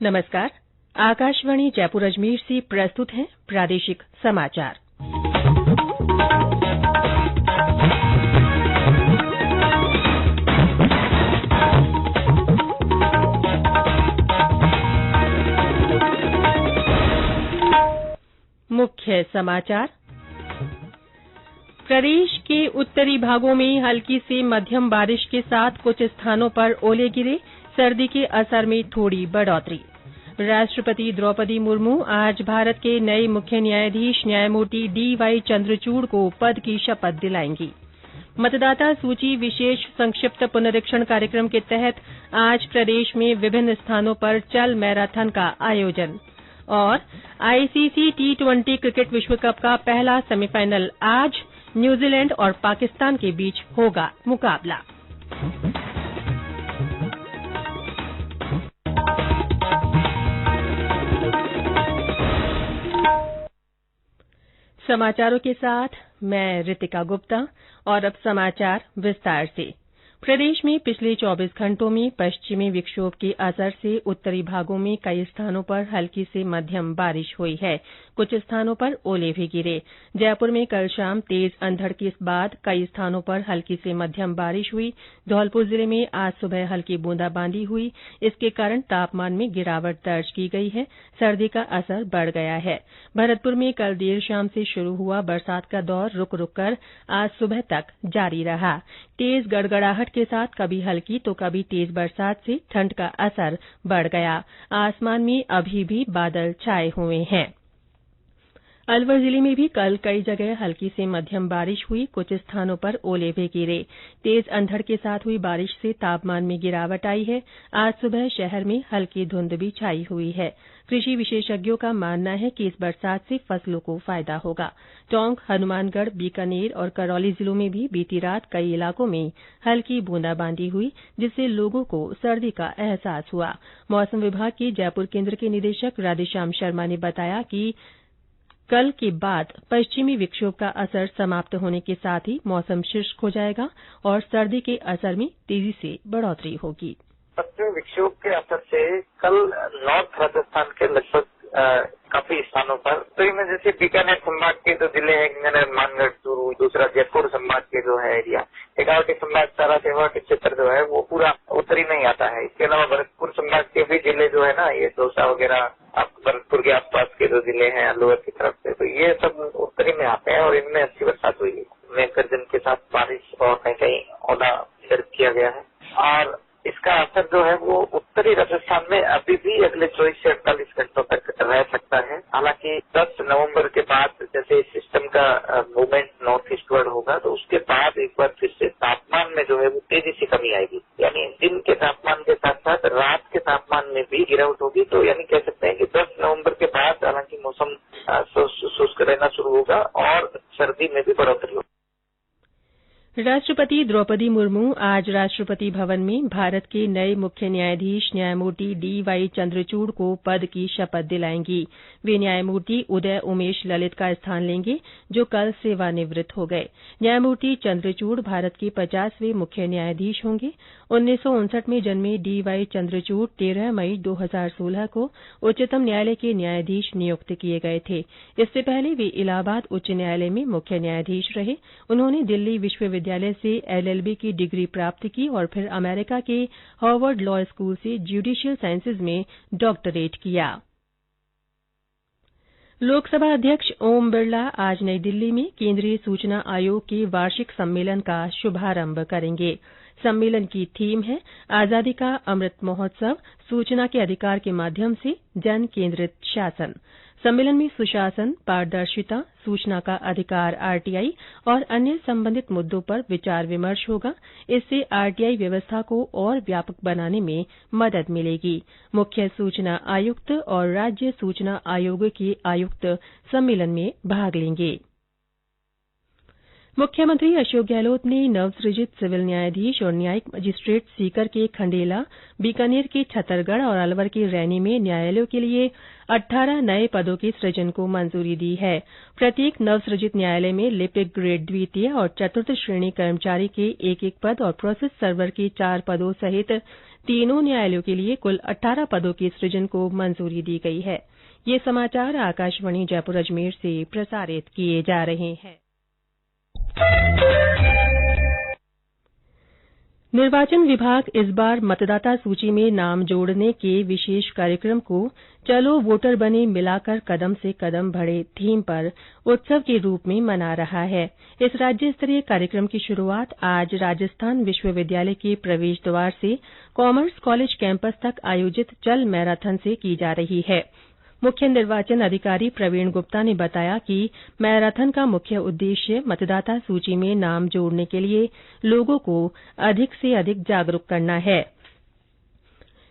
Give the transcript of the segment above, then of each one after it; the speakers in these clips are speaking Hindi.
नमस्कार। आकाशवाणी जयपुर अजमेर से प्रस्तुत हैं प्रादेशिक समाचार। मुख्य समाचार। प्रदेश के उत्तरी भागों में हल्की से मध्यम बारिश के साथ कुछ स्थानों पर ओले गिरे। सर्दी के असर में थोड़ी बढ़ोतरी। राष्ट्रपति द्रौपदी मुर्मू आज भारत के नए मुख्य न्यायाधीश न्यायमूर्ति डी.वाई. चंद्रचूड़ को पद की शपथ दिलाएंगी। मतदाता सूची विशेष संक्षिप्त पुनरीक्षण कार्यक्रम के तहत आज प्रदेश में विभिन्न स्थानों पर चल मैराथन का आयोजन। और आईसीसी टी20 क्रिकेट विश्व कप का पहला सेमीफाइनल आज न्यूजीलैंड और पाकिस्तान के बीच होगा मुकाबला। समाचारों के साथ मैं रितिका गुप्ता। और अब समाचार विस्तार से। प्रदेश में पिछले 24 घंटों में पश्चिमी विक्षोभ के असर से उत्तरी भागों में कई स्थानों पर हल्की से मध्यम बारिश हुई है। कुछ स्थानों पर ओले भी गिरे। जयपुर में कल शाम तेज अंधड़ के बाद कई स्थानों पर हल्की से मध्यम बारिश हुई। धौलपुर जिले में आज सुबह हल्की बूंदाबांदी हुई। इसके कारण तापमान में गिरावट दर्ज की गई है। सर्दी का असर बढ़ गया है। भरतपुर में कल देर शाम से शुरू हुआ बरसात का दौर रुक रुक कर आज सुबह तक जारी रहा। तेज गड़गड़ाहट के साथ कभी हल्की तो कभी तेज बरसात से ठंड का असर बढ़ गया। आसमान में अभी भी बादल छाए हुए हैं। अलवर जिले में भी कल कई जगह हल्की से मध्यम बारिश हुई। कुछ स्थानों पर ओले भी गिरे। तेज अंधड़ के साथ हुई बारिश से तापमान में गिरावट आई है। आज सुबह शहर में हल्की धुंध भी छाई हुई है। कृषि विशेषज्ञों का मानना है कि इस बरसात से फसलों को फायदा होगा। टोंक, हनुमानगढ़, बीकानेर और करौली जिलों में भी बीती रात कई इलाकों में हल्की बूंदाबांदी हुई, जिससे लोगों को सर्दी का एहसास हुआ। मौसम विभाग के जयपुर केन्द्र के निदेशक राधेश्याम शर्मा ने बताया कि कल के बाद पश्चिमी विक्षोभ का असर समाप्त होने के साथ ही मौसम शुष्क हो जाएगा और सर्दी के असर में तेजी से बढ़ोतरी होगी। पश्चिमी विक्षोभ के असर से कल नॉर्थ राजस्थान के लगभग काफी स्थानों पर तो इनमें जैसे बीकानेर संभाग के जो जिले हैं मानगढ़, चूरू, दूसरा जयपुर संभाग के जो है एरिया, शेखावाटी संभाग, सारा शेखावाटी क्षेत्र जो है वो पूरा उत्तरी नहीं आता है। इसके अलावा भरतपुर संभाग के भी जिले जो है ना, ये दौसा वगैरह भरतपुर के आसपास के जो जिले हैं अलवर की तरफ से, तो ये सब उत्तरी में आते हैं और इनमें अच्छी बरसात हुई है। मेघ गर्जन के साथ बारिश और कहीं कहीं ओला दर्ज किया गया है। और इसका असर जो है वो उत्तरी राजस्थान में अभी भी अगले 24 से 48 घंटों तक रह सकता है। हालांकि 10 नवंबर के बाद जैसे सिस्टम का मूवमेंट नॉर्थ ईस्टवर्ड होगा तो उसके बाद एक बार फिर से तापमान में जो है वो तेजी से कमी आएगी। यानी दिन के तापमान के साथ साथ रात के तापमान में भी गिरावट होगी। तो यानी कह सकते हैं कि 10 नवंबर के बाद हालांकि मौसम शुष्क रहना शुरू होगा और सर्दी में भी बढ़ोतरी होगी। राष्ट्रपति द्रौपदी मुर्मू आज राष्ट्रपति भवन में भारत के नए मुख्य न्यायाधीश न्यायमूर्ति डी.वाई. चंद्रचूड़ को पद की शपथ दिलाएंगी। वे न्यायमूर्ति उदय उमेश ललित का स्थान लेंगे, जो कल सेवानिवृत्त हो गए। न्यायमूर्ति चंद्रचूड़ भारत के 50वें मुख्य न्यायाधीश होंगे। 1959 में जन्मे डी.वाई. चंद्रचूड़ 13 मई 2016 को उच्चतम न्यायालय के न्यायाधीश नियुक्त किए गए थे। इससे पहले वे इलाहाबाद उच्च न्यायालय में मुख्य न्यायाधीश रहे। उन्होंने दिल्ली विश्वविद्यालय से एलएलबी की डिग्री प्राप्त की और फिर अमेरिका के हार्वर्ड लॉ स्कूल से ज्यूडिशियल साइंसेज में डॉक्टरेट किया। लोकसभा अध्यक्ष ओम बिरला आज नई दिल्ली में केंद्रीय सूचना आयोग के वार्षिक सम्मेलन का शुभारंभ करेंगे। सम्मेलन की थीम है आजादी का अमृत महोत्सव, सूचना के अधिकार के माध्यम से जन केंद्रित शासन। सम्मेलन में सुशासन, पारदर्शिता, सूचना का अधिकार आरटीआई और अन्य संबंधित मुद्दों पर विचार विमर्श होगा। इससे आरटीआई व्यवस्था को और व्यापक बनाने में मदद मिलेगी। मुख्य सूचना आयुक्त और राज्य सूचना आयोग के आयुक्त सम्मेलन में भाग लेंगे। मुख्यमंत्री अशोक गहलोत ने नवसृजित सिविल न्यायाधीश और न्यायिक मजिस्ट्रेट सीकर के खंडेला, बीकानेर के छतरगढ़ और अलवर के रैनी में न्यायालयों के लिए 18 नए पदों के सृजन को मंजूरी दी है। प्रत्येक नवसृजित न्यायालय में लिपिक ग्रेड द्वितीय और चतुर्थ श्रेणी कर्मचारी के एक पद और प्रोसेस सर्वर के 4 पदों सहित तीनों न्यायालयों के लिए कुल 18 पदों के सृजन को मंजूरी दी गई है। ये समाचार आकाशवाणी जयपुर अजमेर से प्रसारित किए जा रहे हैं। निर्वाचन विभाग इस बार मतदाता सूची में नाम जोड़ने के विशेष कार्यक्रम को चलो वोटर बने मिलाकर कदम से कदम बढ़े थीम पर उत्सव के रूप में मना रहा है। इस राज्य स्तरीय कार्यक्रम की शुरूआत आज राजस्थान विश्वविद्यालय के प्रवेश द्वार से कॉमर्स कॉलेज कैंपस तक आयोजित चल मैराथन से की जा रही है। मुख्य निर्वाचन अधिकारी प्रवीण गुप्ता ने बताया कि मैराथन का मुख्य उद्देश्य मतदाता सूची में नाम जोड़ने के लिए लोगों को अधिक से अधिक जागरूक करना है।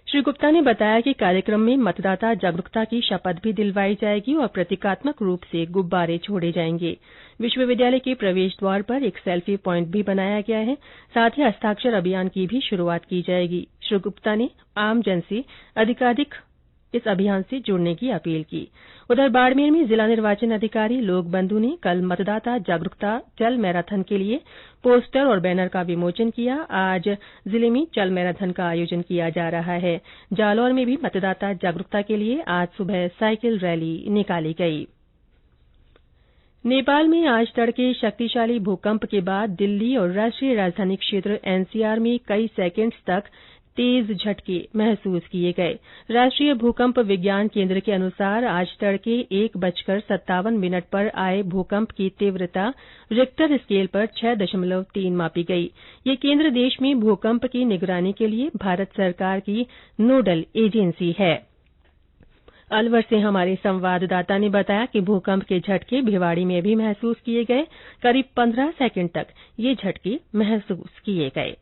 श्री गुप्ता ने बताया कि कार्यक्रम में मतदाता जागरूकता की शपथ भी दिलवाई जाएगी और प्रतीकात्मक रूप से गुब्बारे छोड़े जाएंगे। विश्वविद्यालय के प्रवेश द्वार पर एक सेल्फी प्वाइंट भी बनाया गया है। साथ ही हस्ताक्षर अभियान की भी शुरूआत की जाएगी। श्री गुप्ता ने आमजन से अधिकाधिक इस अभियान से जुड़ने की अपील की। उधर बाड़मेर में जिला निर्वाचन अधिकारी लोक बंधु ने कल मतदाता जागरूकता चल मैराथन के लिए पोस्टर और बैनर का विमोचन किया। आज जिले में चल मैराथन का आयोजन किया जा रहा है। जालौर में भी मतदाता जागरूकता के लिए आज सुबह साइकिल रैली निकाली गई। नेपाल में आज तड़के शक्तिशाली भूकंप के बाद दिल्ली और राष्ट्रीय राजधानी क्षेत्र एनसीआर में कई सेकेंड्स तक तेज झटके महसूस किए गए। राष्ट्रीय भूकंप विज्ञान केंद्र के अनुसार आज तड़के 1:57 पर आए भूकंप की तीव्रता रिक्टर स्केल पर 6.3 मापी गई। ये केंद्र देश में भूकंप की निगरानी के लिए भारत सरकार की नोडल एजेंसी है। अलवर से हमारे संवाददाता ने बताया कि भूकंप के झटके भिवाड़ी में भी महसूस किए गए। करीब 15 सेकंड तक ये झटके महसूस किए गए।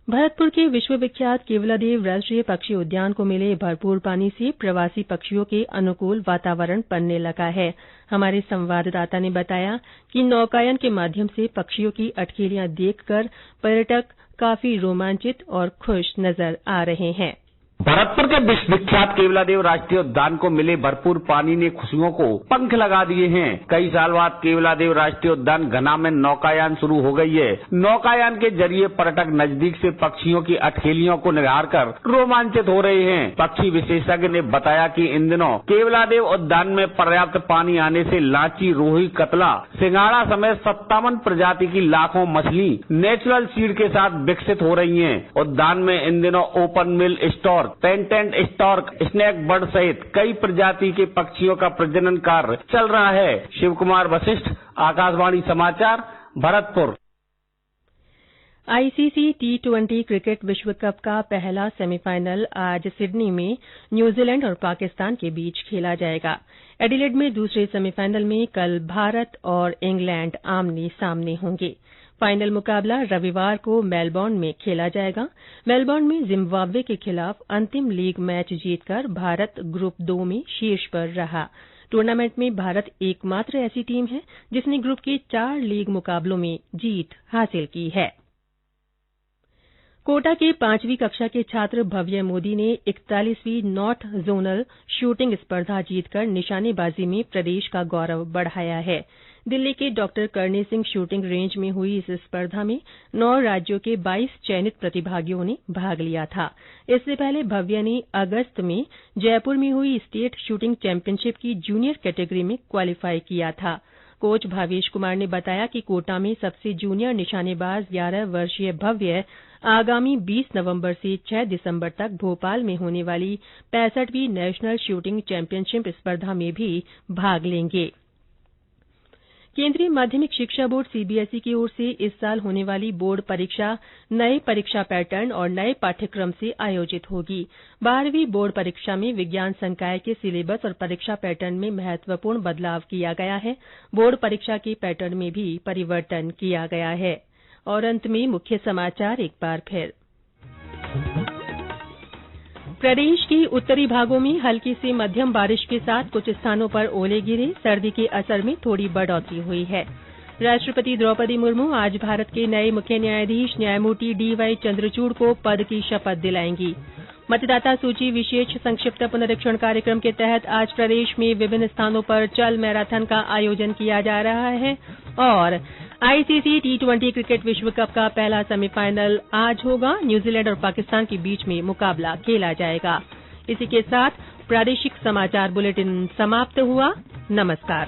भरतपुर के विश्वविख्यात केवलादेव राष्ट्रीय पक्षी उद्यान को मिले भरपूर पानी से प्रवासी पक्षियों के अनुकूल वातावरण बनने लगा है। हमारे संवाददाता ने बताया कि नौकायन के माध्यम से पक्षियों की अठखेलियां देखकर पर्यटक काफी रोमांचित और खुश नजर आ रहे हैं। भरतपुर के विश्वविख्यात केवलादेव राष्ट्रीय उद्यान को मिले भरपूर पानी ने खुशियों को पंख लगा दिए हैं। कई साल बाद केवलादेव राष्ट्रीय उद्यान घना में नौकायान शुरू हो गई है। नौकायान के जरिए पर्यटक नजदीक से पक्षियों की अठखेलियों को निहार कर रोमांचित हो रहे हैं। पक्षी विशेषज्ञ ने बताया कि इन दिनों केवलादेव उद्यान में पर्याप्त पानी आने से लाची, रोही, कतला, सिंघाड़ा समेत 57 प्रजाति की लाखों मछली नेचुरल सीड के साथ विकसित हो रही है। उद्यान में इन दिनों ओपन मिल स्टॉर्क, पेंटेंट स्टॉर्क, स्नेक बर्ड सहित कई प्रजाति के पक्षियों का प्रजनन कार्य चल रहा है। शिव कुमार वशिष्ठ, आकाशवाणी समाचार, भरतपुर। आईसीसी T20 क्रिकेट विश्व कप का पहला सेमीफाइनल आज सिडनी में न्यूजीलैंड और पाकिस्तान के बीच खेला जाएगा। एडिलेड में दूसरे सेमीफाइनल में कल भारत और इंग्लैंड आमने सामने होंगे। फाइनल मुकाबला रविवार को मेलबर्न में खेला जाएगा। मेलबर्न में जिम्बाब्वे के खिलाफ अंतिम लीग मैच जीतकर भारत ग्रुप 2 में शीर्ष पर रहा। टूर्नामेंट में भारत एकमात्र ऐसी टीम है जिसने ग्रुप के 4 लीग मुकाबलों में जीत हासिल की है। कोटा के 5वीं कक्षा के छात्र भव्य मोदी ने 41वीं नॉर्थ जोनल शूटिंग स्पर्धा जीतकर निशानेबाजी में प्रदेश का गौरव बढ़ाया है। दिल्ली के doctor Karni Singh shooting range में हुई इस स्पर्धा में 9 राज्यों के 22 चयनित प्रतिभागियों ने भाग लिया था। इससे पहले भव्य ने अगस्त में जयपुर में हुई स्टेट शूटिंग चैंपियनशिप की जूनियर कैटेगरी में क्वालीफाई किया था। कोच भावेश कुमार ने बताया कि कोटा में सबसे जूनियर निशानेबाज 11 वर्षीय भव्य आगामी 20 नवंबर से 6 दिसंबर तक भोपाल में होने वाली 65वीं नेशनल शूटिंग चैंपियनशिप स्पर्धा में भी भाग लेंगे। केंद्रीय माध्यमिक शिक्षा बोर्ड सीबीएसई की ओर से इस साल होने वाली बोर्ड परीक्षा नए परीक्षा पैटर्न और नए पाठ्यक्रम से आयोजित होगी। 12वीं बोर्ड परीक्षा में विज्ञान संकाय के सिलेबस और परीक्षा पैटर्न में महत्वपूर्ण बदलाव किया गया है। बोर्ड परीक्षा के पैटर्न में भी परिवर्तन किया गया है। और अंत में मुख्य समाचार एक बार फिर। प्रदेश के उत्तरी भागों में हल्की से मध्यम बारिश के साथ कुछ स्थानों पर ओले गिरे। सर्दी के असर में थोड़ी बढ़ोतरी हुई है। राष्ट्रपति द्रौपदी मुर्मू आज भारत के नए मुख्य न्यायाधीश न्यायमूर्ति डीवाई चंद्रचूड़ को पद की शपथ दिलाएंगी। मतदाता सूची विशेष संक्षिप्त पुनरीक्षण कार्यक्रम के तहत आज प्रदेश में विभिन्न स्थानों पर चल मैराथन का आयोजन किया जा रहा है। और आईसीसी T20 क्रिकेट विश्व कप का पहला सेमीफाइनल आज होगा। न्यूजीलैंड और पाकिस्तान के बीच में मुकाबला खेला जाएगा। इसी के साथ प्रादेशिक समाचार बुलेटिन समाप्त हुआ। नमस्कार।